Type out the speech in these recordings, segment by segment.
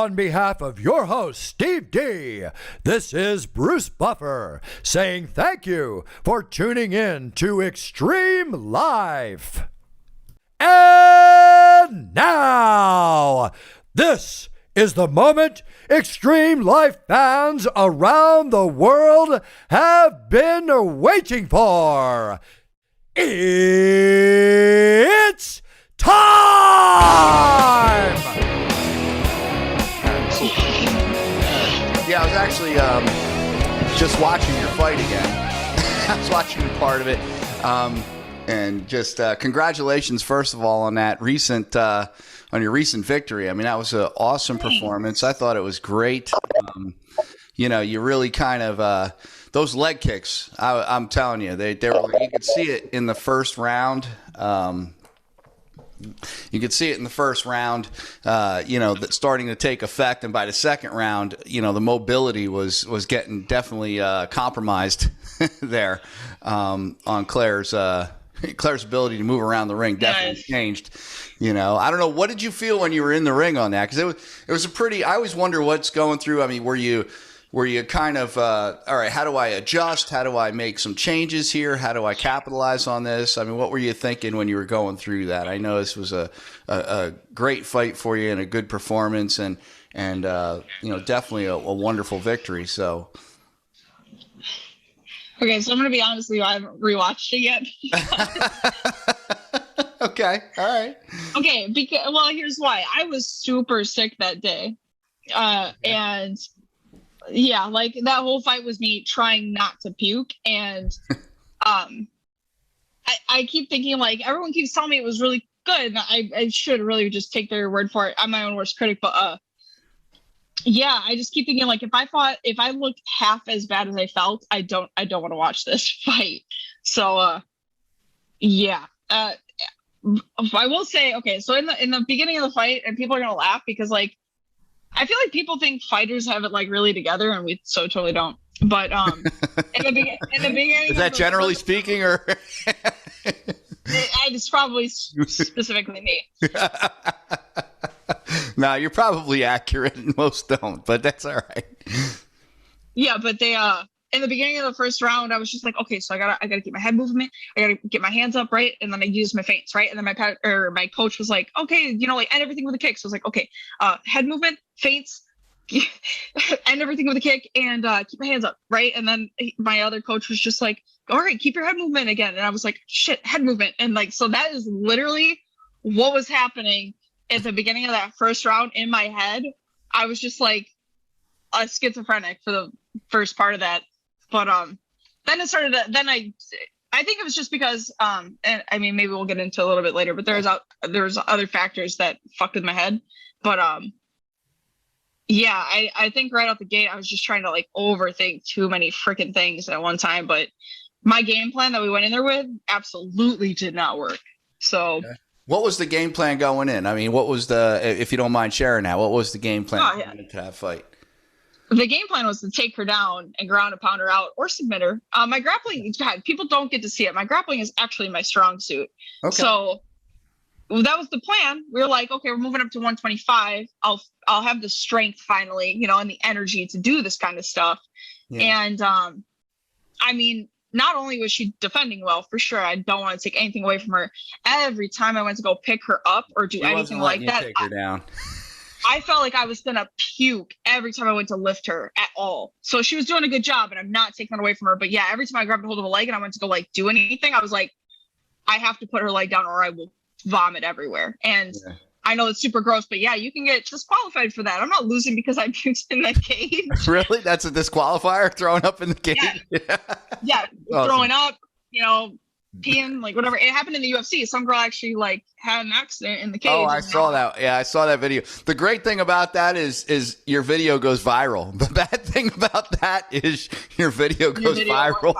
On behalf of your host, Steve D, this is Bruce Buffer saying thank you for tuning in to Xtreme Lyfe. And now, this is the moment Xtreme Lyfe fans around the world have been waiting for. It's time! Yeah, I was actually just watching your fight again. I was watching part of it, and just congratulations, first of all, on that recent on your recent victory. I mean, that was an awesome performance. I thought it was great. You really kind of those leg kicks. I'm telling you, they were. You could see it in the first round. You could see it in the first round, that starting to take effect. And by the second round, the mobility was getting definitely compromised there on Claire's ability to move around the ring. Definitely changed. I don't know. What did you feel when you were in the ring on that? Because it was a pretty. I always wonder what's going through. I mean, were you kind of, all right, how do I adjust? How do I make some changes here? How do I capitalize on this? I mean, what were you thinking when you were going through that? I know this was a great fight for you and a good performance and definitely a wonderful victory. So. Okay, so I'm going to be honest with you. I haven't rewatched it yet. Okay, all right. Okay, well, here's why. I was super sick that day. And yeah, like that whole fight was me trying not to puke. And I keep thinking, like, everyone keeps telling me it was really good. And I should really just take their word for it. I'm my own worst critic. But yeah, I just keep thinking, like, if I looked half as bad as I felt, I don't want to watch this fight. So yeah. I will say, okay, so in the beginning of the fight, and people are gonna laugh because, like, I feel like people think fighters have it like really together, and we so totally don't. But in the beginning, is that generally speaking, or it's probably specifically me. No, you're probably accurate, and most don't, but that's all right. Yeah, but they in the beginning of the first round, I was just like, okay, so I gotta keep my head movement, I gotta get my hands up, right, and then I use my feints, right, and then my coach was like, okay, like end everything with a kick. So I was like, okay, head movement, feints, end everything with a kick, and keep my hands up, right, and then my other coach was just like, all right, keep your head movement again, and I was like, shit, head movement, and like, so that is literally what was happening at the beginning of that first round in my head. I was just like a schizophrenic for the first part of that. But then it started to, then I think it was just because and I mean, maybe we'll get into a little bit later, but there was other factors that fucked with my head. But yeah, I think right out the gate I was just trying to like overthink too many freaking things at one time. But my game plan that we went in there with absolutely did not work. So okay. What was the game plan going in? I mean, what was if you don't mind sharing that, what was the game plan to that fight? The game plan was to take her down and ground and pound her out or submit her. My grappling, God, people don't get to see it. My grappling is actually my strong suit. Okay. So that was the plan. We were like, okay, we're moving up to 125. I'll have the strength finally, and the energy to do this kind of stuff. Yeah. And I mean, not only was she defending well, for sure, I don't want to take anything away from her. Every time I went to go pick her up or do anything like that, take her down. I felt like I was going to puke every time I went to lift her at all. So she was doing a good job, and I'm not taking it away from her. But yeah, every time I grabbed a hold of a leg and I went to go like do anything, I was like, I have to put her leg down or I will vomit everywhere. And yeah. I know it's super gross, but yeah, you can get disqualified for that. I'm not losing because I puked in the cage. Really? That's a disqualifier, throwing up in the cage? Yeah. Awesome. Throwing up, peeing, like whatever. It happened in the UFC. Some girl actually like had an accident in the cage. Oh, I saw that. Yeah, I saw that video. The great thing about that is your video goes viral. The bad thing about that is your video goes viral.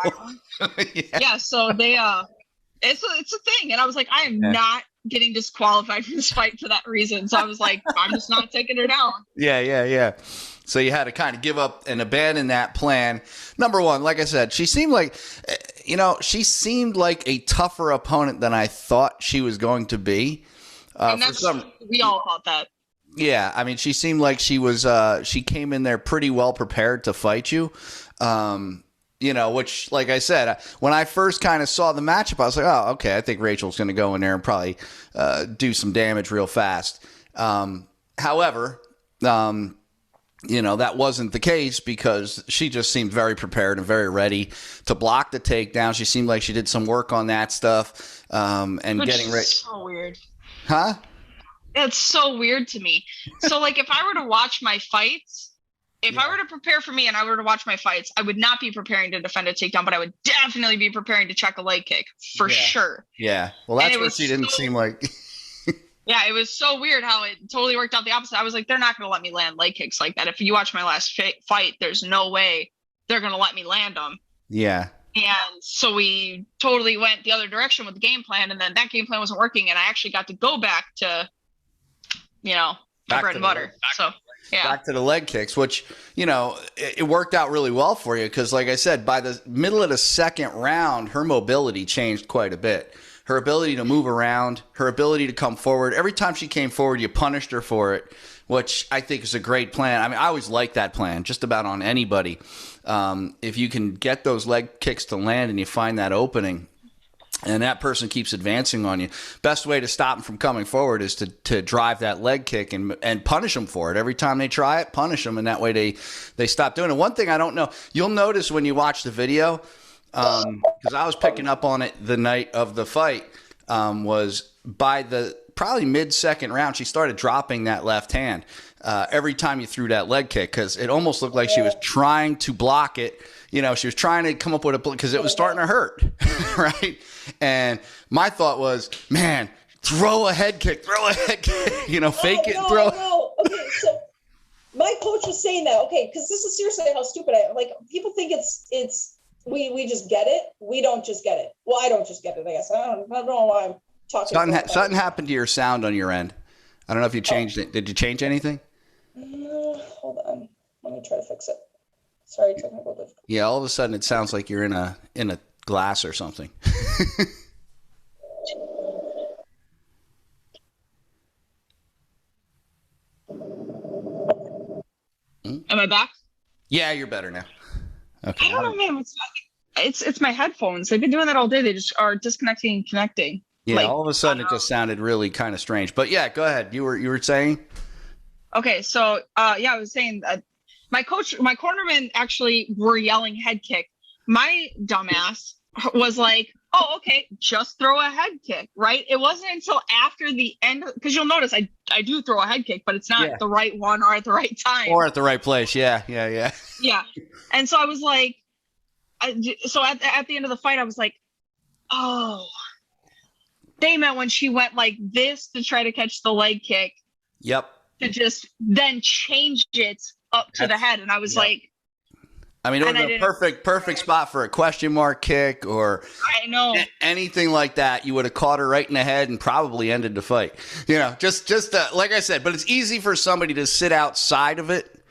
Yeah. So they it's a thing, and I was like, I am not getting disqualified from this fight for that reason. So I was like, I'm just not taking her down. Yeah. So you had to kind of give up and abandon that plan. Number one, like I said, she seemed like a tougher opponent than I thought she was going to be. And we all thought that. Yeah, I mean, she seemed like she was. She came in there pretty well prepared to fight you. Which, like I said, when I first kind of saw the matchup, I was like, oh, okay, I think Rachel's going to go in there and probably do some damage real fast. However, that wasn't the case because she just seemed very prepared and very ready to block the takedown. She seemed like she did some work on that stuff and Which getting ready. So weird. Huh? It's so weird to me. So, like, if I were to watch my fights, I were to prepare for me and I were to watch my fights, I would not be preparing to defend a takedown, but I would definitely be preparing to check a leg kick for sure. Yeah. Well, that's what she didn't seem like. Yeah, it was so weird how it totally worked out the opposite. I was like, they're not going to let me land leg kicks like that. If you watch my last fight, there's no way they're going to let me land them. Yeah. And so we totally went the other direction with the game plan, and then that game plan wasn't working, and I actually got to go back to my bread and butter. So, yeah. Back to the leg kicks, which, it worked out really well for you because, like I said, by the middle of the second round, her mobility changed quite a bit. Her ability to move around, her ability to come forward. Every time she came forward, you punished her for it, which I think is a great plan. I mean, I always like that plan, just about on anybody. If you can get those leg kicks to land and you find that opening, and that person keeps advancing on you, best way to stop them from coming forward is to drive that leg kick and punish them for it. Every time they try it, punish them, and that way they stop doing it. One thing I don't know, you'll notice when you watch the video, because I was picking up on it the night of the fight, was by the probably mid-second round, she started dropping that left hand every time you threw that leg kick because it almost looked like she was trying to block it. She was trying to come up with because it was starting to hurt, right? And my thought was, man, throw a head kick, fake it, throw. No. Okay, so my coach was saying that, because this is seriously how stupid I am. Like, people think it's we just get it. We don't just get it. Well, I don't just get it, I guess. I don't know why I'm talking. Something happened to your sound on your end. I don't know if you changed it. Did you change anything? Hold on. Let me try to fix it. Sorry, technical difficulty. Yeah, all of a sudden it sounds like you're in a glass or something. Am I back? Yeah, you're better now. Okay. I don't know, man. It's my headphones. They've been doing that all day. They just are disconnecting and connecting. Yeah, all of a sudden it just sounded really kind of strange. But yeah, go ahead. You were saying? Okay, so I was saying that my cornermen actually were yelling head kick. My dumbass was like, oh, okay, just throw a head kick, right? It wasn't until after the end, because you'll notice I do throw a head kick, but it's not the right one or at the right time. Or at the right place, yeah. Yeah, and so I was like, at the end of the fight, I was like, oh, they meant when she went like this to try to catch the leg kick. Yep. To just then change it up to the head. And I was like, I mean, it was a perfect spot for a question mark kick or anything like that. You would have caught her right in the head and probably ended the fight. Just like I said, but it's easy for somebody to sit outside of it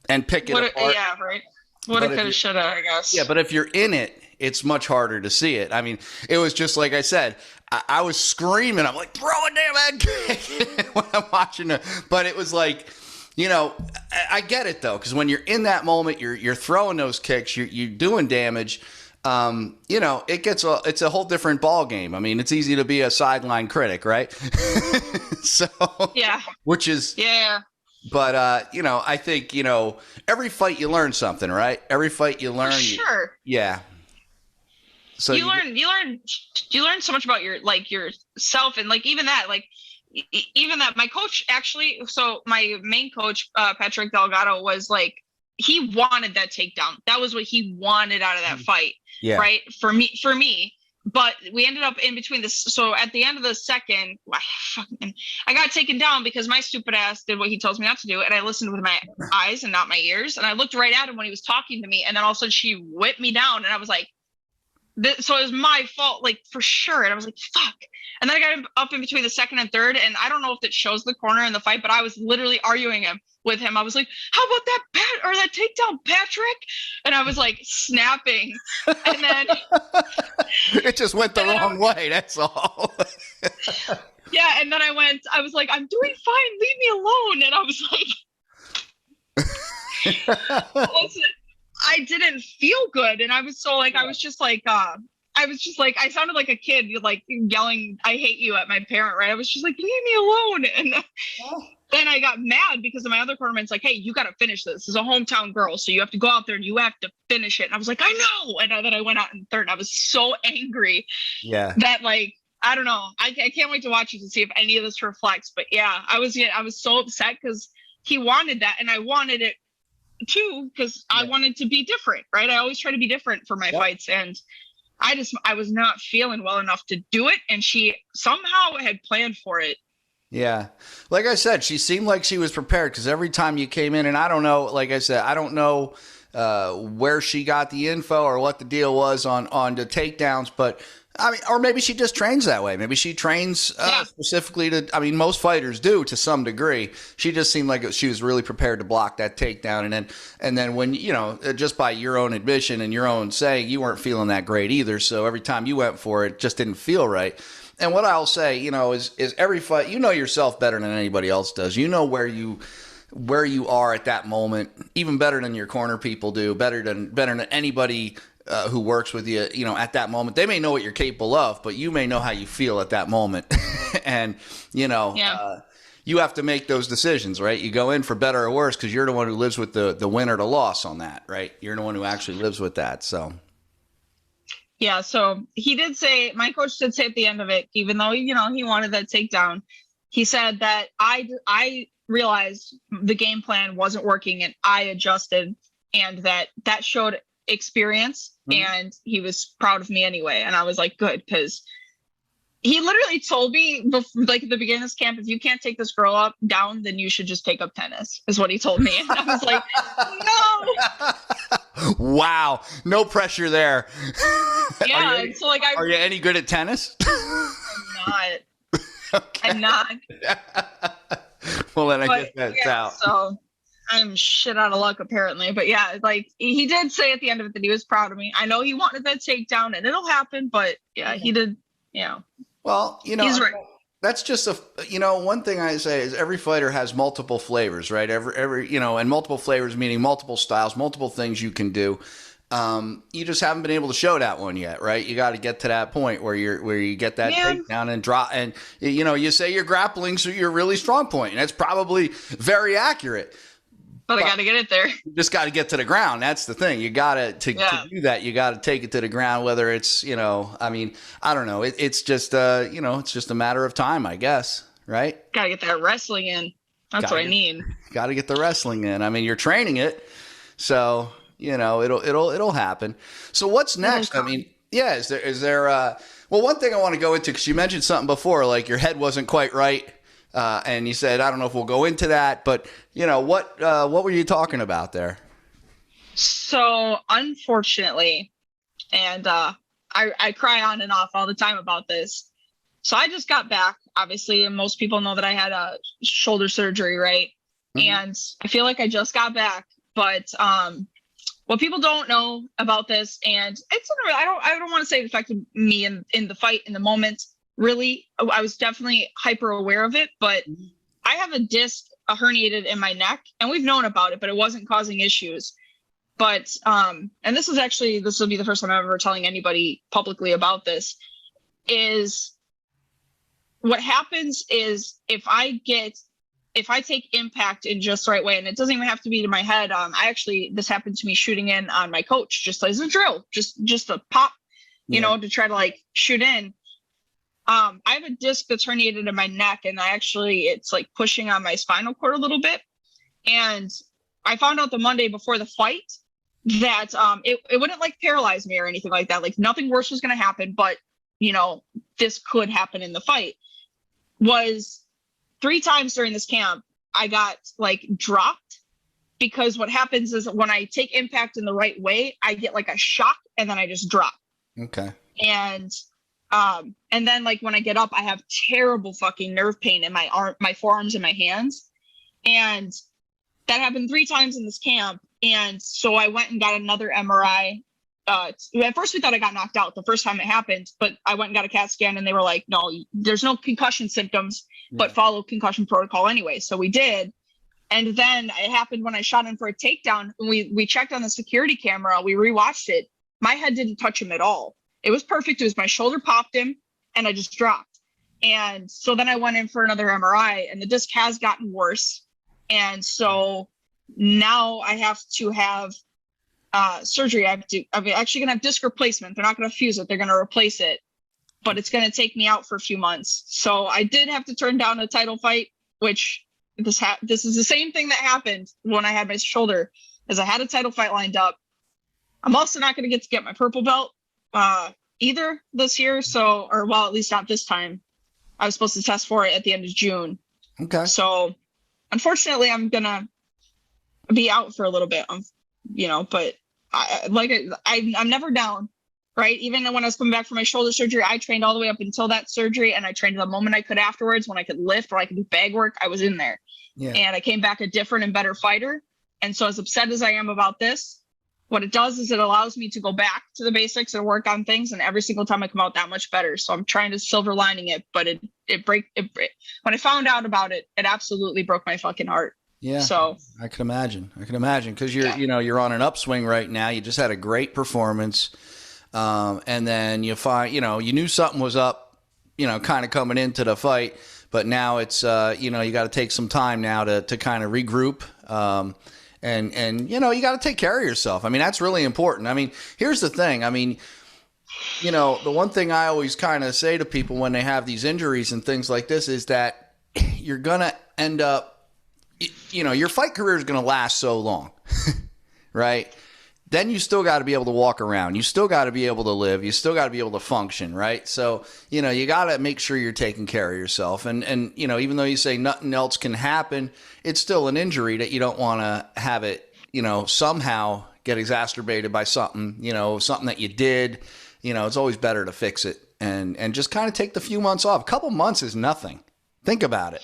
and pick it apart. Yeah, right. Woulda, coulda, shoulda, I guess. Yeah, but if you're in it, it's much harder to see it. I mean, it was just like I said, I was screaming. I'm like, throw a damn head kick when I'm watching it. But it was like, I get it though, because when you're in that moment, you're throwing those kicks, you're doing damage. It's a whole different ball game. I mean, it's easy to be a sideline critic, right? So yeah, which is But I think every fight you learn something, right? Every fight you learn. Sure. Yeah. So you learn so much about yourself, and even that my coach actually, so my main coach Patrick Delgado was like, he wanted that takedown. That was what he wanted out of that fight. Yeah. Right. For me, but we ended up in between this. So at the end of the second, I got taken down because my stupid ass did what he tells me not to do. And I listened with my eyes and not my ears. And I looked right at him when he was talking to me. And then all of a sudden she whipped me down. And I was like, so it was my fault, like for sure. And I was like, fuck. And then I got up in between the second and third. And I don't know if it shows the corner in the fight, but I was literally arguing with him. I was like, how about that takedown, Patrick? And I was like snapping. And then it just went the wrong way. That's all. Yeah, and then I was like, I'm doing fine, leave me alone. And I was like, listen, I didn't feel good. And I was so like, I was just like, I sounded like a kid, like yelling, I hate you at my parent, right? I was just like, leave me alone. And then I got mad because of my other tournaments, like, hey, you got to finish this. This is a hometown girl. So you have to go out there and you have to finish it. And I was like, I know. And then I went out in third. And I was so angry that like, I don't know. I can't wait to watch it to see if any of this reflects. But yeah, I was so upset because he wanted that. And I wanted it too, because I wanted to be different, right? I always try to be different for my fights. And I was not feeling well enough to do it. And she somehow had planned for it. Yeah. Like I said, she seemed like she was prepared because every time you came in, and I don't know, like I said, I don't know where she got the info or what the deal was on the takedowns, but I mean, or maybe she just trains that way. Maybe she trains specifically to, I mean, most fighters do to some degree. She just seemed like she was really prepared to block that takedown. And then when, you know, just by your own admission and your own saying, you weren't feeling that great either. So every time you went for it, just didn't feel right. And what I'll say, you know, is every fight, you know yourself better than anybody else does. You know where you are at that moment, even better than your corner people do, better than anybody who works with you, you know, at that moment. They may know what you're capable of, but you may know how you feel at that moment. And, you know, you have to make those decisions, right? You go in for better or worse because you're the one who lives with the win or the loss on that, right? You're the one who actually lives with that, so... Yeah, so he did say, my coach did say at the end of it, even though, you know, he wanted that takedown, he said that I realized the game plan wasn't working and I adjusted, and that showed experience, and he was proud of me anyway. And I was like, good, because he literally told me, like at the beginning of this camp, if you can't take this girl down, then you should just take up tennis, is what he told me. And I was like, no. Wow. No pressure there. Yeah. So like, are you any good at tennis? I'm not. Okay. I'm not. Well, then I guess that's out. So I'm shit out of luck apparently. But yeah, like he did say at the end of it that he was proud of me. I know he wanted that takedown and it'll happen, but yeah, he did. Yeah. Well, you know, he's right. That's just one thing I say is every fighter has multiple flavors, right? Every, you know, and multiple flavors meaning multiple styles, multiple things you can do. You just haven't been able to show that one yet, right? You got to get to that point where you get that takedown and drop, and you know, you say you're grappling, so you're really strong point, and that's probably very accurate. But I got to get it there. You just got to get to the ground. That's the thing. You got to do that. You got to take it to the ground, whether it's, you know, I mean, I don't know. It's just, you know, it's just a matter of time, I guess. Right. Got to get that wrestling in. That's what I need. Got to get the wrestling in. I mean, you're training it. So, you know, it'll happen. So what's next? I mean, yeah, is there, well, one thing I want to go into, cause you mentioned something before, like your head wasn't quite right. And you said, I don't know if we'll go into that, but you know, what were you talking about there? So unfortunately, and I cry on and off all the time about this. So I just got back, obviously, and most people know that I had a shoulder surgery, right? Mm-hmm. And I feel like I just got back, but what people don't know about this, and it's I don't want to say it affected me in the fight in the moment. Really, I was definitely hyper aware of it, but I have a disc herniated in my neck, and we've known about it, but it wasn't causing issues. But and this will be the first time I'm ever telling anybody publicly about this, is what happens is if I take impact in just the right way, and it doesn't even have to be to my head. This happened to me shooting in on my coach, just as a drill, just a pop, you know, to try to like shoot in. I have a disc that's herniated in my neck, and it's like pushing on my spinal cord a little bit. And I found out the Monday before the fight that it wouldn't like paralyze me or anything like that. Like nothing worse was going to happen, but you know, this could happen in the fight. Was 3 times during this camp, I got like dropped, because what happens is when I take impact in the right way, I get like a shock and then I just drop. Okay. And then like when I get up, I have terrible fucking nerve pain in my forearms and my hands. And that happened 3 times in this camp. And so I went and got another MRI at first we thought I got knocked out the first time it happened, but I went and got a CAT scan and they were like, no, there's no concussion symptoms, but follow concussion protocol anyway. So we did. And then it happened when I shot him for a takedown. We checked on the security camera. We rewatched it. My head didn't touch him at all. It was perfect. It was my shoulder popped him and I just dropped. And so then I went in for another MRI and the disc has gotten worse. And so now I have to have surgery. I'm actually gonna have disc replacement. They're not gonna fuse it. They're gonna replace it, but it's gonna take me out for a few months. So I did have to turn down a title fight, which this is the same thing that happened when I had my shoulder, is I had a title fight lined up. I'm also not gonna get to get my purple belt either this year. So, or well, at least not this time. I was supposed to test for it at the end of June. Okay. So unfortunately, I'm gonna be out for a little bit. But I'm never down, right? Even when I was coming back from my shoulder surgery, I trained all the way up until that surgery, and I trained the moment I could afterwards. When I could lift or I could do bag work, I was in there. Yeah. And I came back a different and better fighter. And so as upset as I am about this, what it does is it allows me to go back to the basics and work on things. And every single time I come out that much better. So I'm trying to silver lining it, but it when I found out about it, it absolutely broke my fucking heart. Yeah. So I can imagine because you're on an upswing right now. You just had a great performance. And then you find, you knew something was up, kind of coming into the fight, but now it's, you got to take some time now to kind of regroup. And you got to take care of yourself. I mean, that's really important. I mean, here's the thing. I mean, the one thing I always kind of say to people when they have these injuries and things like this is that you're going to end up, your fight career is going to last so long, right? Then you still got to be able to walk around. You still got to be able to live. You still got to be able to function, right? So, you got to make sure you're taking care of yourself. And even though you say nothing else can happen, it's still an injury that you don't want to have it, somehow get exacerbated by something, something that you did. It's always better to fix it and just kind of take the few months off. A couple months is nothing. Think about it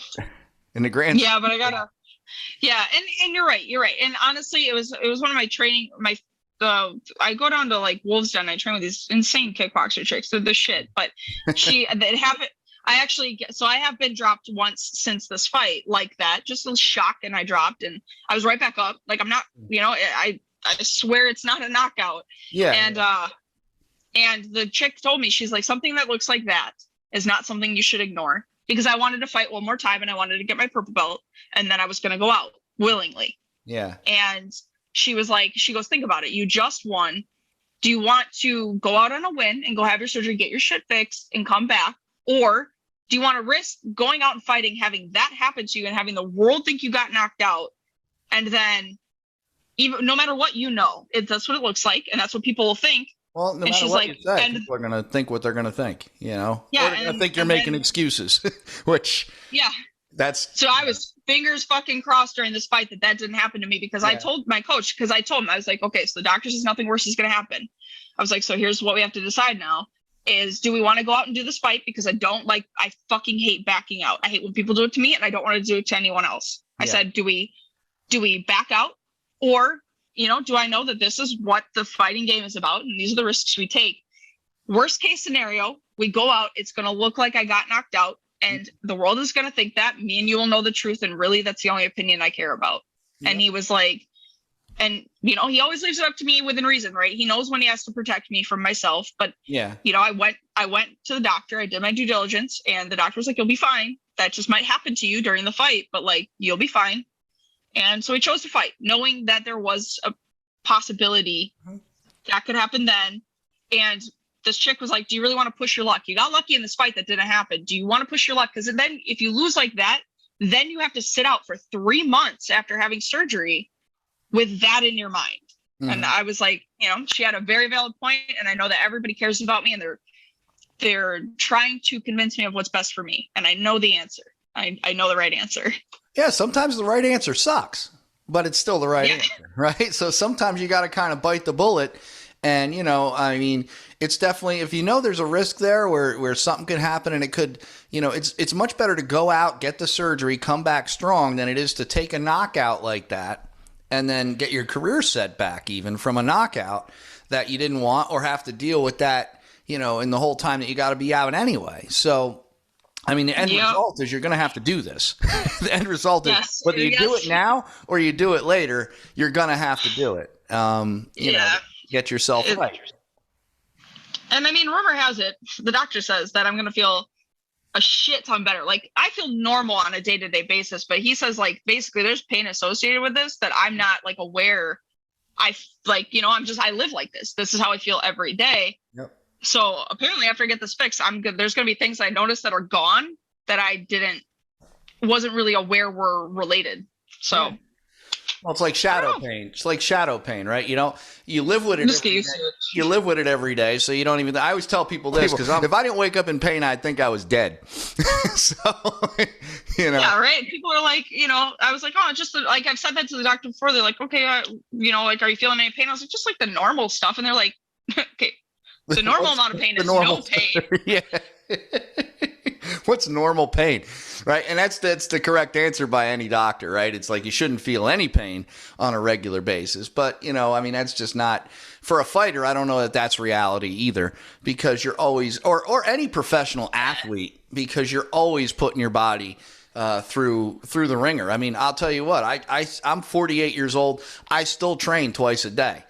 in the grand. Yeah, but I gotta. Yeah, and you're right. And honestly, it was one of my training. I go down to like Wolves Den. I train with these insane kickboxer chicks. They're the shit. But it happened. I have been dropped once since this fight like that. Just a shock, and I dropped, and I was right back up. Like I'm not. I swear it's not a knockout. Yeah. And the chick told me, she's like, something that looks like that is not something you should ignore. Because I wanted to fight one more time and I wanted to get my purple belt and then I was going to go out willingly. Yeah. And she goes, think about it. You just won. Do you want to go out on a win and go have your surgery, get your shit fixed and come back? Or do you want to risk going out and fighting, having that happen to you and having the world think you got knocked out? And then even no matter what, that's what it looks like. And that's what people will think. Well, no matter what you say, people are going to think what they're going to think, Yeah. I think you're making excuses, which. Yeah. So I was fingers fucking crossed during this fight that didn't happen to me because I told my coach, I was like, okay, so the doctor says nothing worse is going to happen. I was like, so here's what we have to decide now is, do we want to go out and do this fight? Because I fucking hate backing out. I hate when people do it to me and I don't want to do it to anyone else. I said, do we back out or do I know that this is what the fighting game is about? And these are the risks we take. Worst case scenario, we go out. It's going to look like I got knocked out and the world is going to think that. Me and you will know the truth. And really, that's the only opinion I care about. Yeah. And he was like, and, he always leaves it up to me within reason, right? He knows when he has to protect me from myself. But, I went to the doctor. I did my due diligence and the doctor was like, you'll be fine. That just might happen to you during the fight, but you'll be fine. And so he chose to fight, knowing that there was a possibility that could happen then. And this chick was like, do you really want to push your luck? You got lucky in this fight that didn't happen. Do you want to push your luck? Because then if you lose like that, then you have to sit out for 3 months after having surgery with that in your mind. And I was like, she had a very valid point, and I know that everybody cares about me and they're trying to convince me of what's best for me. And I know the answer. I know the right answer. Yeah, sometimes the right answer sucks, but it's still the right answer, right? So sometimes you got to kind of bite the bullet. And, it's definitely, if there's a risk there where something could happen and it could, it's much better to go out, get the surgery, come back strong than it is to take a knockout like that and then get your career set back even from a knockout that you didn't want or have to deal with that, in the whole time that you got to be out anyway. So, I mean, the end result is you're going to have to do this. The end result is whether you do it now or you do it later, you're going to have to do it. Get yourself right. And I mean, rumor has it, the doctor says that I'm going to feel a shit ton better. Like, I feel normal on a day-to-day basis, but he says, like, basically there's pain associated with this that I'm not, like, aware. I live like this. This is how I feel every day. Yep. So apparently after I get this fixed, I'm good. There's going to be things I noticed that are gone that I wasn't really aware were related. So. Yeah. Well, it's like shadow pain. It's like shadow pain, right? You live with it. You live with it every day, so you don't even. I always tell people this because if I didn't wake up in pain, I'd think I was dead. So, Yeah, right. People are like, I was like, oh, just like I've said that to the doctor before. They're like, okay, like, are you feeling any pain? I was like, just like the normal stuff, and they're like, okay, the normal amount of pain is no pain. Yeah. What's normal pain, right? And that's the correct answer by any doctor, right? It's like you shouldn't feel any pain on a regular basis. But, I mean, that's just not – for a fighter, I don't know that that's reality either because you're always – or any professional athlete because you're always putting your body through the ringer. I mean, I'll tell you what. I'm 48 years old. I still train twice a day.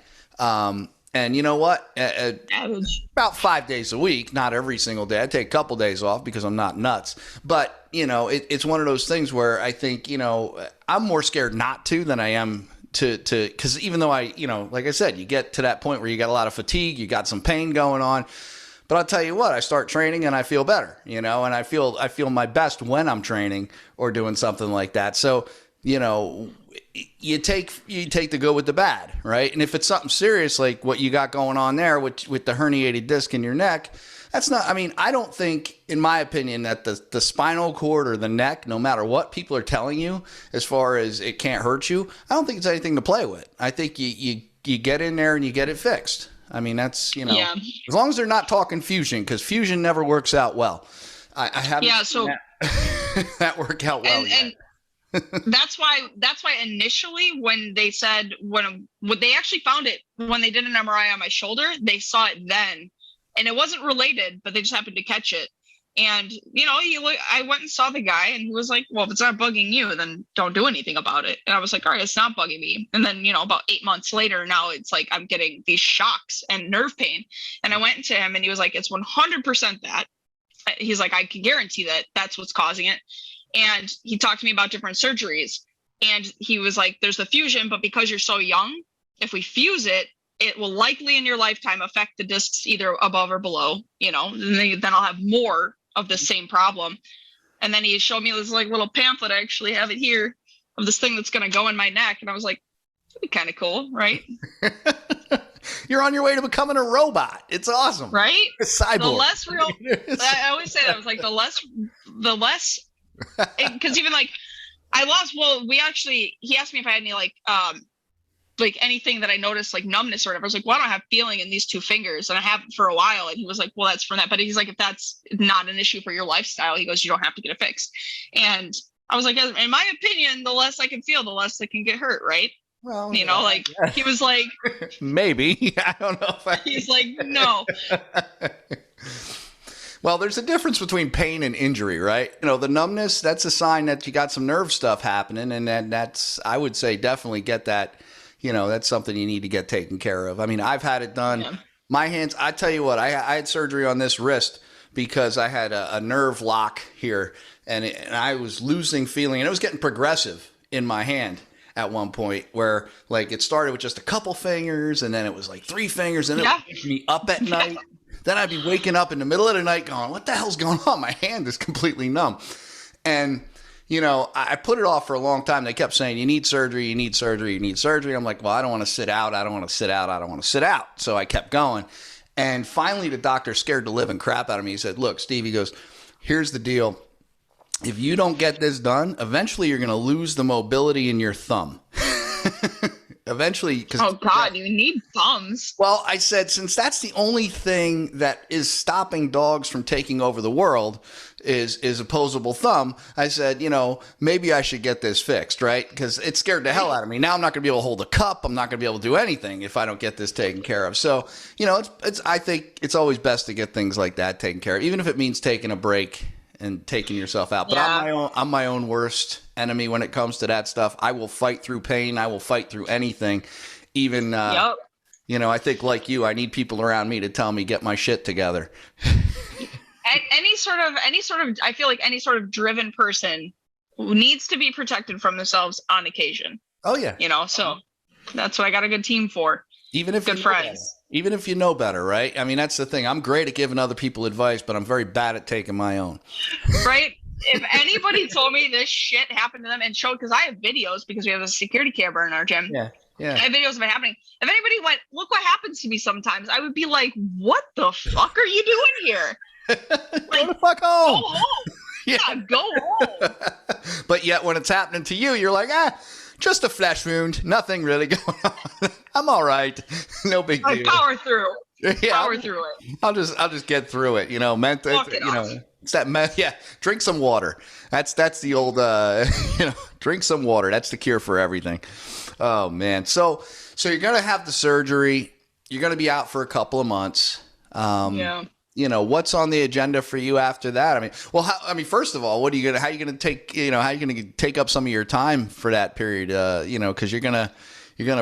And you know what? About 5 days a week, not every single day. I take a couple days off because I'm not nuts. But, it's one of those things where I think, I'm more scared not to than I am to because even though like I said, you get to that point where you got a lot of fatigue, you got some pain going on. But I'll tell you what, I start training and I feel better, and I feel my best when I'm training or doing something like that. So, you take the good with the bad, right? And if it's something serious like what you got going on there with the herniated disc in your neck, that's not, I mean, I don't think, in my opinion, that the spinal cord or the neck, no matter what people are telling you as far as it can't hurt you, I don't think it's anything to play with. I think you get in there and you get it fixed. I mean, that's, as long as they're not talking fusion, because fusion never works out well. I haven't seen that work out well yet. That's why initially when they said when they actually found it when they did an MRI on my shoulder, they saw it then, and it wasn't related, but they just happened to catch it. And I went and saw the guy, and he was like, "Well, if it's not bugging you, then don't do anything about it." And I was like, "All right, it's not bugging me." And then about 8 months later, now it's like I'm getting these shocks and nerve pain. And I went to him, and he was like, "It's 100% that." He's like, "I can guarantee that that's what's causing it." And he talked to me about different surgeries, and he was like, there's the fusion, but because you're so young, if we fuse it, it will likely in your lifetime affect the discs either above or below, and then I'll have more of the same problem. And then he showed me this like little pamphlet. I actually have it here of this thing that's going to go in my neck. And I was like, that'd be kind of cool, right? You're on your way to becoming a robot. It's awesome. Right? A cyborg. The less real, I always say that. I was like, the less, because even like I lost, he asked me if I had any like anything that I noticed like numbness or whatever. I was like, well, I don't have feeling in these two fingers, and I haven't for a while. And he was like, well, that's from that. But he's like, if that's not an issue for your lifestyle, he goes, you don't have to get it fixed. And I was like, in my opinion, the less I can feel, the less I can get hurt, right? Well, he was like, maybe. I don't know if he's like, no. Well, there's a difference between pain and injury, right? The numbness, that's a sign that you got some nerve stuff happening. And then that's, I would say, definitely get that, that's something you need to get taken care of. I mean, I've had it done. Yeah. My hands, I tell you what, I had surgery on this wrist because I had a nerve lock here and I was losing feeling, and it was getting progressive in my hand at one point where like it started with just a couple fingers and then it was like 3 fingers and it would wake me up at night. Then I'd be waking up in the middle of the night going, what the hell's going on? My hand is completely numb. And, I put it off for a long time. They kept saying, you need surgery, you need surgery, you need surgery. I'm like, well, I don't want to sit out. I don't want to sit out. I don't want to sit out. So I kept going. And finally, the doctor scared the living crap out of me. He said, look, Steve, he goes, here's the deal. If you don't get this done, eventually you're going to lose the mobility in your thumb. Eventually, because Oh God, you need thumbs. well, I said, since that's the only thing that is stopping dogs from taking over the world is opposable thumb, I said, maybe I should get this fixed, right? Because it scared the hell out of me. Now I'm not going to be able to hold a cup. I'm not going to be able to do anything if I don't get this taken care of. So, I think it's always best to get things like that taken care of, even if it means taking a break and taking yourself out. But I'm my own worst enemy when it comes to that stuff. I will fight through pain. I will fight through anything. Even, I think like you, I need people around me to tell me, get my shit together. Any sort of, I feel like any sort of driven person needs to be protected from themselves on occasion. Oh yeah. So that's what I got a good team for. Even if good friends. Even if you know better, right? I mean, that's the thing. I'm great at giving other people advice, but I'm very bad at taking my own. Right? If anybody told me this shit happened to them and showed, because I have videos, because we have a security camera in our gym. Yeah. I have videos of it happening. If anybody went, look what happens to me sometimes, I would be like, what the fuck are you doing here? Go the fuck home. Go home. Yeah, go home. But yet when it's happening to you, you're like, just a flesh wound. Nothing really going on. I'm all right. No big deal. Power through. Yeah, Power through it. I'll just get through it. It's that drink some water. That's the old drink some water. That's the cure for everything. Oh man. So you're gonna have the surgery. You're gonna be out for a couple of months. What's on the agenda for you after that? First of all, how are you gonna take up some of your time for that period? Because you're gonna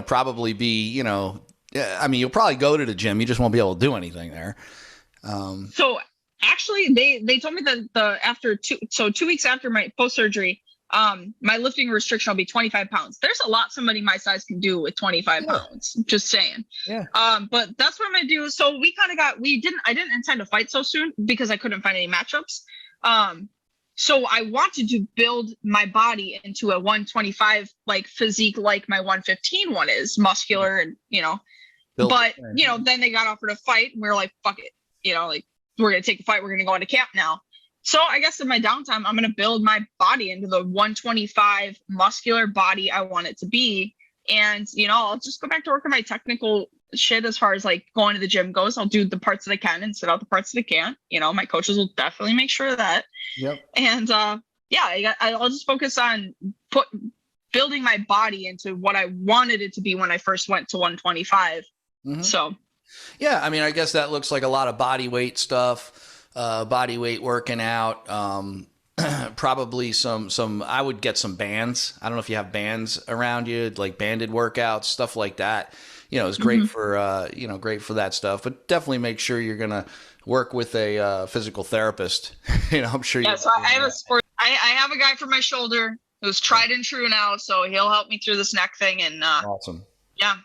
probably be, you'll probably go to the gym. You just won't be able to do anything there. So actually, they told me that 2 weeks after my post surgery, my lifting restriction will be 25 pounds. There's a lot somebody my size can do with 25 pounds. Just saying. Yeah. But that's what I'm gonna do. So I didn't intend to fight so soon because I couldn't find any matchups. So I wanted to build my body into a 125 like physique, like my 115 one is, muscular and then they got offered a fight and we were like, fuck it, we're gonna take the fight. We're gonna go into camp now. So I guess in my downtime, I'm going to build my body into the 125 muscular body I want it to be. And, I'll just go back to work on my technical shit as far as like going to the gym goes. I'll do the parts that I can and sit out the parts that I can't. My coaches will definitely make sure of that. Yep. And I'll just focus on building my body into what I wanted it to be when I first went to 125. Mm-hmm. So. Yeah. I guess that looks like a lot of body weight stuff. Body weight working out, probably some, I would get some bands. I don't know if you have bands around you, like banded workouts, stuff like that. It's great for, great for that stuff, but definitely make sure you're going to work with a physical therapist. I'm sure. Yeah. So I have I have a guy for my shoulder who's tried and true now. So he'll help me through this neck thing. And, awesome. Yeah,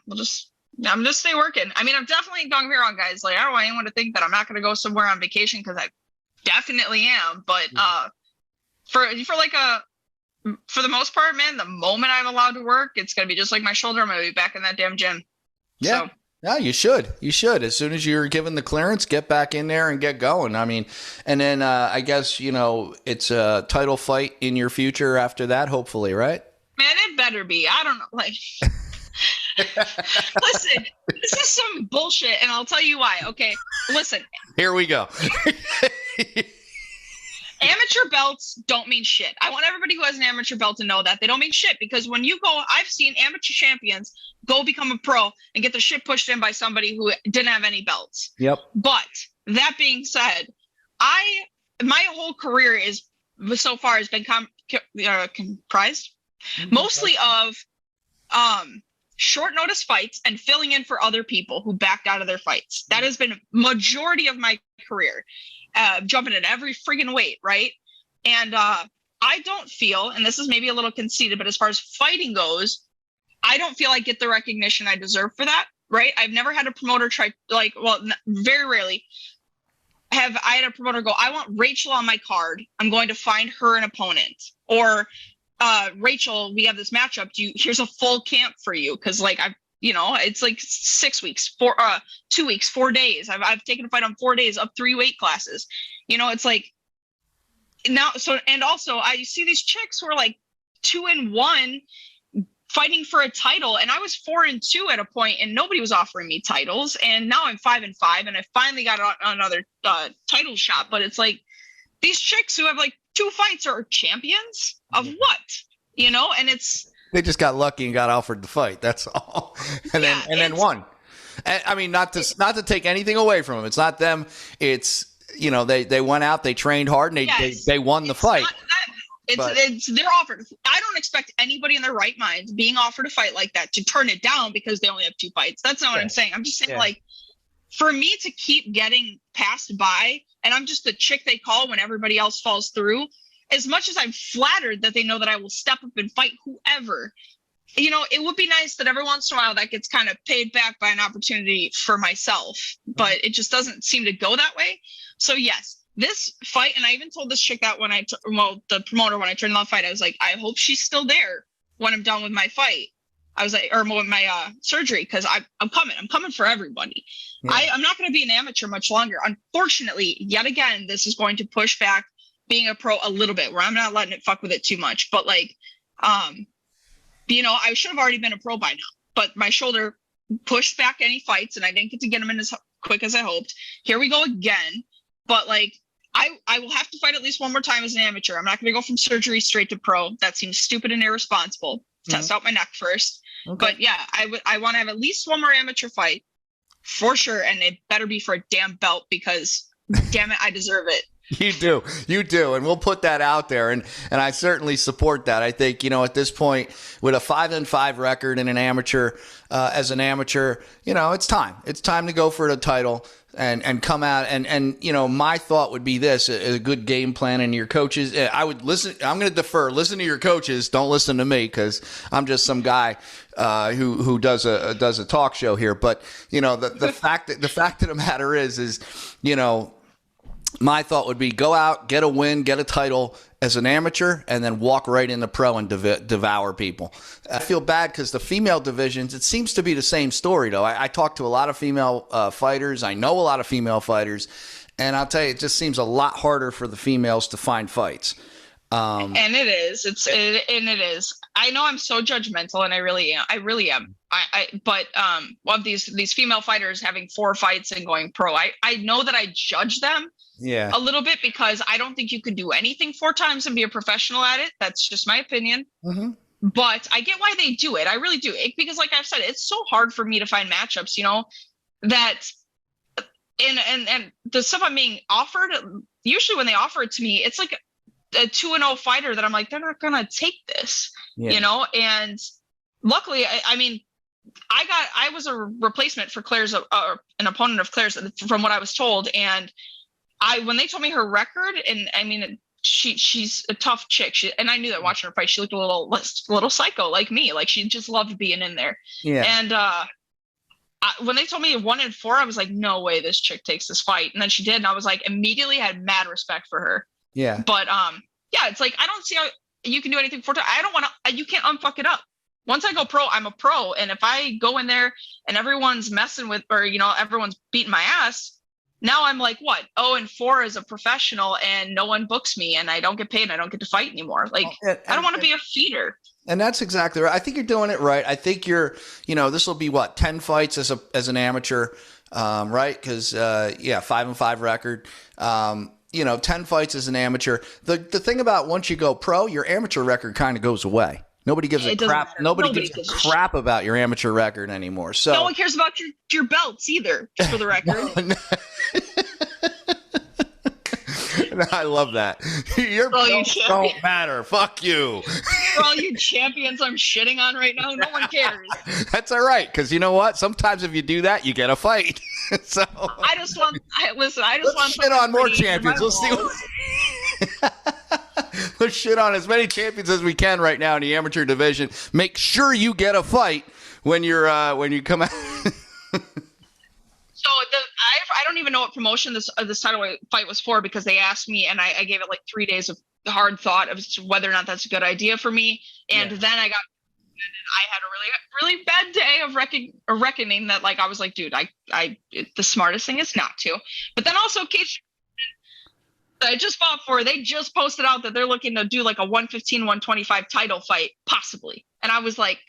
I'm just stay working. I'm definitely, don't get me wrong, guys. Like, I don't want anyone to think that I'm not going to go somewhere on vacation, because I definitely am. But for the most part, man, the moment I'm allowed to work, it's going to be just like my shoulder. I'm going to be back in that damn gym. Yeah. So. Yeah, you should. You should. As soon as you're given the clearance, get back in there and get going. And then I guess, it's a title fight in your future after that, hopefully, right? Man, it better be. I don't know. Like... Listen, this is some bullshit, and I'll tell you why. Okay, listen. Here we go. Amateur belts don't mean shit. I want everybody who has an amateur belt to know that they don't mean shit, because when you go, I've seen amateur champions go become a pro and get their shit pushed in by somebody who didn't have any belts. Yep. But that being said, my whole career so far has been comprised mostly of short notice fights and filling in for other people who backed out of their fights. That has been majority of my career, jumping at every friggin' weight, right? And I don't feel, and this is maybe a little conceited, but as far as fighting goes, I don't feel I get the recognition I deserve for that, right? I've never had a promoter very rarely have I had a promoter go, I want Rachel on my card. I'm going to find her an opponent. Or Rachel, we have this matchup. Here's a full camp for you. Cause it's like 6 weeks, 2 weeks, 4 days. I've taken a fight on 4 days, up 3 weight classes. It's like now. So, and also I see these chicks who are like 2-1 fighting for a title, and I was 4-2 at a point, and nobody was offering me titles, and now I'm 5-5, and I finally got another title shot. But it's like these chicks who have like 2 fights are champions of what, you know? And they just got lucky and got offered the fight. That's all, and then won. And, I mean, not to take anything away from them. It's not them. It's, you know, they went out, they trained hard, and they won the fight. They're offered. I don't expect anybody in their right mind being offered a fight like that to turn it down because they only have 2 fights. That's not what I'm saying. I'm just saying, like, for me to keep getting passed by, and I'm just the chick they call when everybody else falls through, as much as I'm flattered that they know that I will step up and fight whoever, you know, it would be nice that every once in a while that gets kind of paid back by an opportunity for myself, but it just doesn't seem to go that way. So yes, this fight, and I even told this chick that when the promoter, when I turned on the fight, I was like, I hope she's still there when I'm done with my fight. I was like, or with my surgery, because I'm coming for everybody. Yeah. I'm not going to be an amateur much longer. Unfortunately, yet again, this is going to push back being a pro a little bit, where I'm not letting it fuck with it too much. But like, you know, I should have already been a pro by now, but my shoulder pushed back any fights, and I didn't get to get them in as quick as I hoped. Here we go again. But like, I will have to fight at least one more time as an amateur. I'm not going to go from surgery straight to pro. That seems stupid and irresponsible. Test out my neck first. Okay. But yeah, I want to have at least one more amateur fight for sure. And it better be for a damn belt, because damn it, I deserve it. You do. And we'll put that out there. And I certainly support that. I think, you know, at this point, with a 5-5 record in an amateur, as an amateur, you know, it's time to go for the title and come out. And, you know, my thought would be this: a good game plan, and your coaches, I would listen. I'm going to defer. Listen to your coaches. Don't listen to me, because I'm just some guy who does a talk show here. But, you know, the fact of the matter is, you know, my thought would be go out, get a win, get a title as an amateur, and then walk right into pro and devour people. I feel bad because the female divisions, it seems to be the same story, though. I talk to a lot of female fighters. I know a lot of female fighters. And I'll tell you, it just seems a lot harder for the females to find fights. And it is. It is. I know I'm so judgmental, and I really am. But of these female fighters having 4 fights and going pro, I know that I judge them a little bit, because I don't think you could do anything 4 times and be a professional at it. That's just my opinion. Mm-hmm. But I get why they do it. I really do. Because like I've said, it's so hard for me to find matchups, you know, that and the stuff I'm being offered, usually when they offer it to me, it's like a 2-0 fighter that I'm like, they're not gonna take this, you know. And luckily, I mean, I was a replacement for Claire's, an opponent of Claire's, from what I was told. And when they told me her record, and I mean, she's a tough chick. And I knew that watching her fight, she looked a little psycho like me. Like, she just loved being in there. Yeah. And when they told me 1-4, I was like, no way this chick takes this fight. And then she did, and I was like, immediately had mad respect for her. Yeah. But yeah, it's like, I don't see how you can do anything 4 times. I don't want to. You can't unfuck it up. Once I go pro, I'm a pro. And if I go in there and everyone's messing with, or, you know, everyone's beating my ass, now I'm like, what, 0-4 as a professional, and no one books me, and I don't get paid, and I don't get to fight anymore. Like, I don't want to be a feeder. And that's exactly right. I think you're doing it right. I think you're, you know, this will be what, 10 fights as an amateur, right? Because 5-5 record. You know, 10 fights as an amateur. The thing about once you go pro, your amateur record kind of goes away. Nobody gives a crap. Nobody gives a crap about your amateur record anymore. So no one cares about your belts either, just for the record. I love that. Your belts don't matter. Fuck you. For all you champions I'm shitting on right now, no one cares. That's all right, because you know what? Sometimes if you do that, you get a fight. So I just want to shit on more champions. Let's see. Let's shit on as many champions as we can right now in the amateur division. Make sure you get a fight when you come out. So I don't even know what promotion this title fight was for, because they asked me, and I gave it like 3 days of hard thought of whether or not that's a good idea for me. And then I had a really bad day of reckoning that, like, I was like, dude, the smartest thing is not to. But then also, Cage, I just fought for, they just posted out that they're looking to do like a 115, 125 title fight, possibly. And I was like,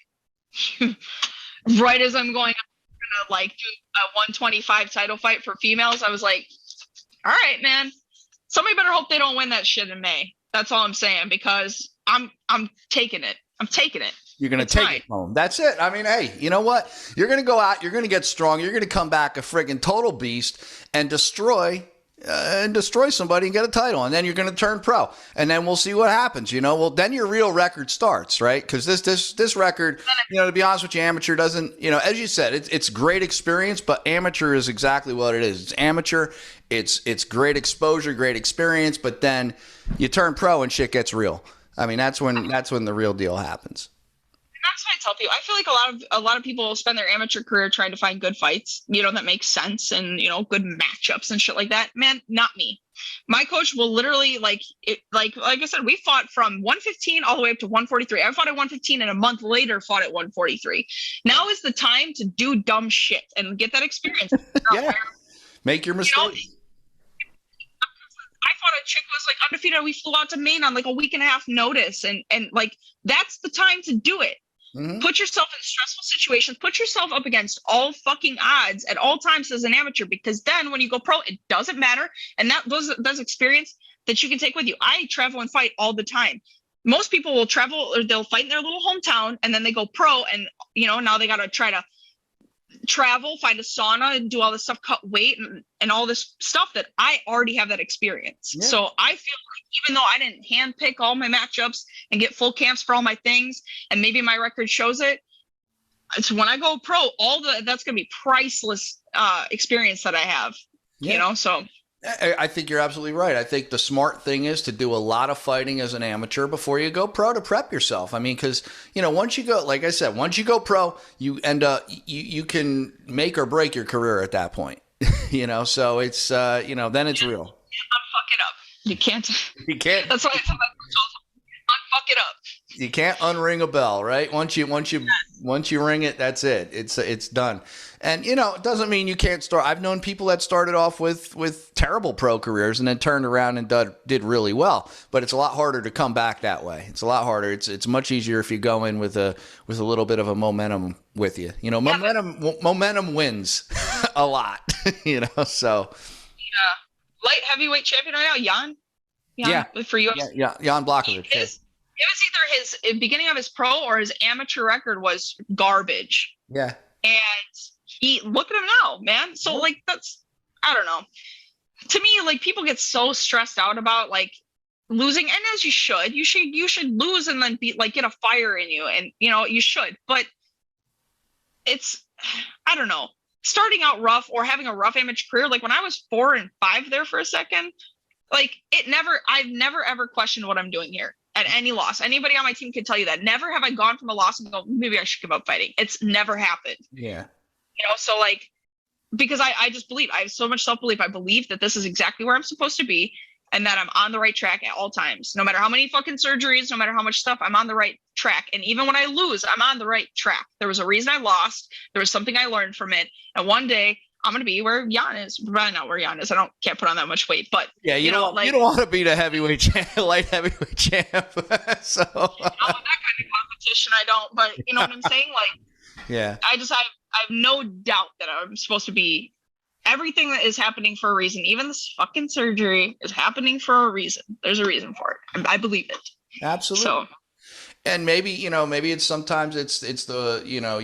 Right as I'm going, I'm gonna like do a 125 title fight for females. I was like, all right, man. Somebody better hope they don't win that shit in May. That's all I'm saying, because I'm taking it. I'm taking it. You're going to take it home. That's it. I mean, hey, you know what? You're going to go out. You're going to get strong. You're going to come back a friggin' total beast and destroy somebody and get a title. And then you're going to turn pro. And then we'll see what happens. You know, well, then your real record starts, right? Because this record, you know, to be honest with you, amateur doesn't, you know, as you said, it's great experience, but amateur is exactly what it is. It's amateur. It's great exposure, great experience, but then you turn pro and shit gets real. I mean, that's when the real deal happens. That's what I tell people. I feel like a lot of people spend their amateur career trying to find good fights, you know, that make sense, and, you know, good matchups and shit like that. Man, not me. My coach will literally like I said, we fought from 115 all the way up to 143. I fought at 115 and a month later fought at 143. Now is the time to do dumb shit and get that experience. Yeah. Make your mistakes. You know, I fought a chick who was like undefeated. We flew out to Maine on like a week and a half notice, and like that's the time to do it. Mm-hmm. Put yourself in stressful situations. Put yourself up against all fucking odds at all times as an amateur, because then when you go pro, it doesn't matter. And that's experience that you can take with you. I travel and fight all the time. Most people will travel or they'll fight in their little hometown, and then they go pro, and, you know, now they got to try to travel, find a sauna, and do all this stuff, cut weight and all this stuff that I already have that experience. Yeah. So I feel like even though I didn't handpick all my matchups and get full camps for all my things, and maybe my record shows it, it's when I go pro, that's going to be priceless experience that I have, you know? So I think you're absolutely right. I think the smart thing is to do a lot of fighting as an amateur before you go pro, to prep yourself. I mean, because, you know, once you go, like I said, once you go pro, you end up, you can make or break your career at that point, you know? So it's, you know, then it's real. You can't unfuck it up. You can't. That's why I tell my coach all the time, unfuck it up. You can't unring a bell, right? Once you ring it, that's it. It's done. And, you know, it doesn't mean you can't start. I've known people that started off with terrible pro careers and then turned around and did really well. But it's a lot harder to come back that way. It's a lot harder. It's much easier if you go in with a little bit of a momentum with you. You know, momentum wins a lot. You know, so. Yeah, light heavyweight champion right now, Jan. Yeah, for you. Yeah, Jan Blachowicz. It was either his beginning of his pro or his amateur record was garbage. Yeah. And look at him now, man. So like, that's, I don't know. To me, like, people get so stressed out about like losing, and as you should lose and then get a fire in you, and, you know, you should, but it's, I don't know, starting out rough or having a rough amateur career. Like when I was 4 and 5 there for a second, like I've never ever questioned what I'm doing here at any loss. Anybody on my team can tell you that. Never have I gone from a loss and go, maybe I should give up fighting. It's never happened. Yeah. You know, so like, because I just believe, I have so much self-belief. I believe that this is exactly where I'm supposed to be, and that I'm on the right track at all times. No matter how many fucking surgeries, no matter how much stuff, I'm on the right track. And even when I lose, I'm on the right track. There was a reason I lost. There was something I learned from it. And one day I'm going to be where Jan is. Probably not where Jan is. Can't put on that much weight, but yeah, you don't want to be the heavyweight champ, light heavyweight champ. So that kind of competition, I don't, but you know what I'm saying? Like, yeah, I have no doubt that I'm supposed to be. Everything that is happening for a reason. Even this fucking surgery is happening for a reason. There's a reason for it. I believe it. Absolutely. So, and maybe it's sometimes it's the, you know,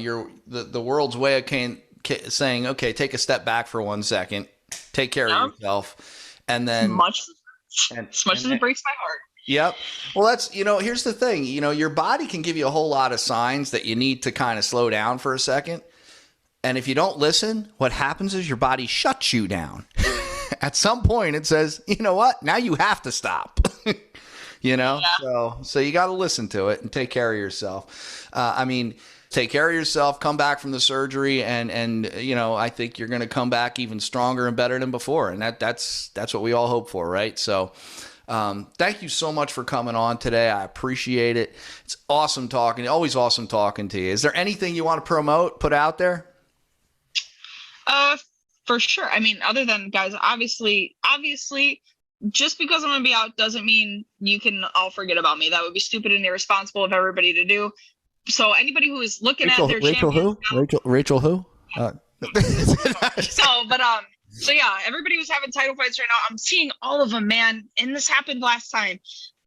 the world's way of saying, okay, take a step back for 1 second, take care of yourself, and then as much as it breaks my heart. Yep. Well, that's, you know, here's the thing, you know, your body can give you a whole lot of signs that you need to kind of slow down for a second. And if you don't listen, what happens is your body shuts you down. At some point, it says, you know what? Now you have to stop. You know? Yeah. So you got to listen to it and take care of yourself. Take care of yourself, come back from the surgery, and you know, I think you're going to come back even stronger and better than before. And that's what we all hope for, right? So thank you so much for coming on today. I appreciate it. It's awesome talking. Always awesome talking to you. Is there anything you want to promote, put out there? For sure. I mean, other than, guys, obviously, just because I'm going to be out doesn't mean you can all forget about me. That would be stupid and irresponsible of everybody to do. So anybody who is looking Rachael, at their Rachael champions who? Rachel who? So yeah, everybody who's having title fights right now, I'm seeing all of them, man. And this happened last time.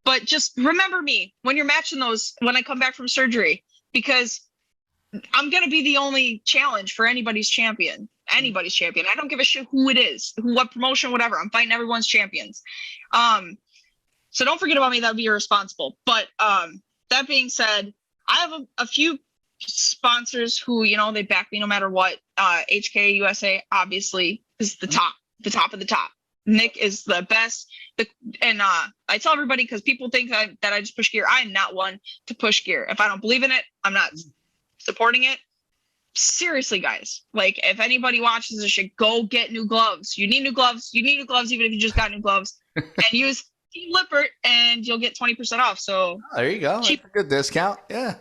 But just remember me when you're matching those when I come back from surgery, because I'm going to be the only challenge for anybody's champion. Anybody's champion. I don't give a shit who it is, what promotion, whatever. I'm fighting everyone's champions. So don't forget about me. That would be irresponsible. But that being said, I have a few sponsors who, you know, they back me no matter what. HK USA obviously is the top of the top. Nick is the best. And I tell everybody, because people think that I just push gear. I am not one to push gear. If I don't believe in it, I'm not supporting it. Seriously, guys, like if anybody watches this shit, go get new gloves. You need new gloves. You need new gloves, even if you just got new gloves. And use Team Lippert, and you'll get 20% off. So there you go. Cheap. That's a good discount. Yeah.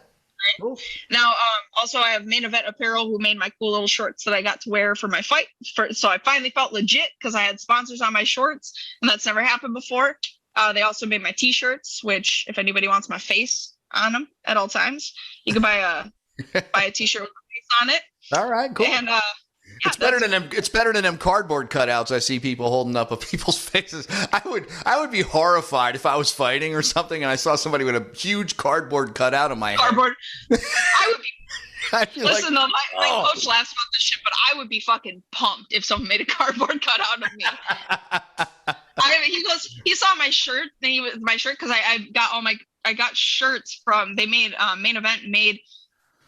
Cool. Now, also I have Main Event Apparel, who made my cool little shorts that I got to wear for my fight. So I finally felt legit because I had sponsors on my shorts, and that's never happened before. They also made my t-shirts, which if anybody wants my face on them at all times, you can buy a t-shirt with my face on it. All right, cool. And it's better than them cardboard cutouts I see people holding up of people's faces. I would be horrified if I was fighting or something and I saw somebody with a huge cardboard cutout of my head. I would be. Listen, like, my coach laughs about this shit, but I would be fucking pumped if someone made a cardboard cutout of me. He saw my shirt, because I got shirts from, they made Main Event made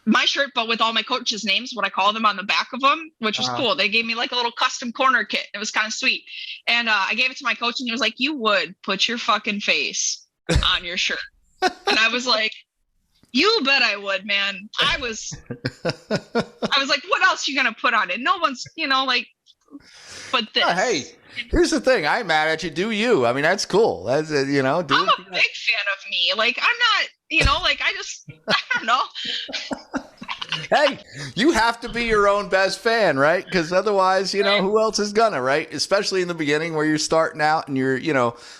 my shirt, but with all my coaches' names, what I call them, on the back of them, which was cool. They gave me like a little custom corner kit. It was kind of sweet. And I gave it to my coach, and he was like, "You would put your fucking face on your shirt." And I was like, "You bet I would, man." I was like, "What else are you gonna put on it? No one's, but this." Hey, here's the thing. I'm mad at you. Do you? I mean, that's cool. That's I'm a big fan of me. Like, I'm not. I don't know. Hey, you have to be your own best fan, right? Because otherwise, who else is gonna, right? Especially in the beginning where you're starting out and you're,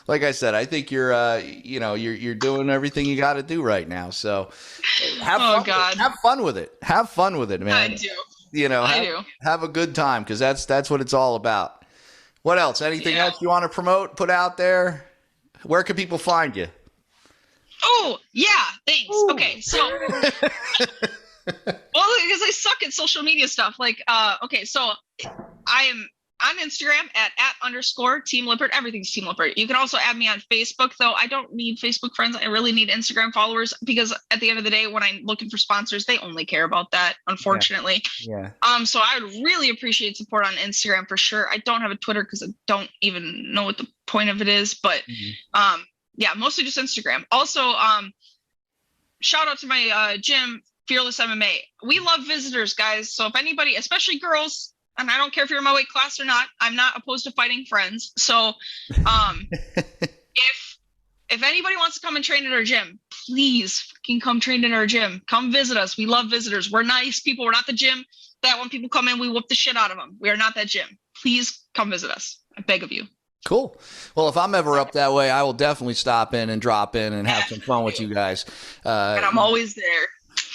like I said, I think you're, you're doing everything you got to do right now. So have fun with it. Have fun with it, man. I do. Have a good time, because that's what it's all about. What else? Anything else you want to promote, put out there? Where can people find you? Oh, yeah, thanks. Ooh. Okay, so, well, because I suck at social media stuff. Like, okay, so I am on Instagram at @_Team Lippert. Everything's Team Lippert. You can also add me on Facebook, though. I don't need Facebook friends. I really need Instagram followers, because at the end of the day, when I'm looking for sponsors, they only care about that, unfortunately. Yeah. So I would really appreciate support on Instagram for sure. I don't have a Twitter because I don't even know what the point of it is, but yeah, mostly just Instagram. Also, shout out to my gym, Fearless MMA. We love visitors, guys. So if anybody, especially girls, and I don't care if you're in my weight class or not, I'm not opposed to fighting friends. So if anybody wants to come and train at our gym, please fucking come train in our gym. Come visit us. We love visitors. We're nice people. We're not the gym that when people come in, we whoop the shit out of them. We are not that gym. Please come visit us. I beg of you. Cool. Well, if I'm ever up that way, I will definitely stop in and drop in and have some fun with you guys. And I'm always there.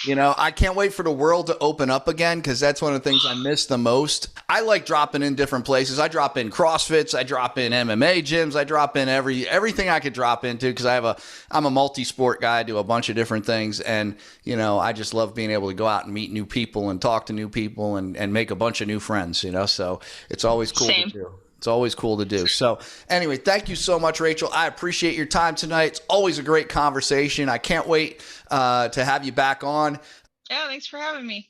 I can't wait for the world to open up again, because that's one of the things I miss the most. I like dropping in different places. I drop in CrossFits. I drop in MMA gyms. I drop in everything I could drop into, because I'm a multi-sport guy. I do a bunch of different things. And, I just love being able to go out and meet new people and talk to new people and make a bunch of new friends, so it's always cool to do. It's always cool to do. So anyway, thank you so much, Rachael. I appreciate your time tonight. It's always a great conversation. I can't wait to have you back on. Yeah, thanks for having me.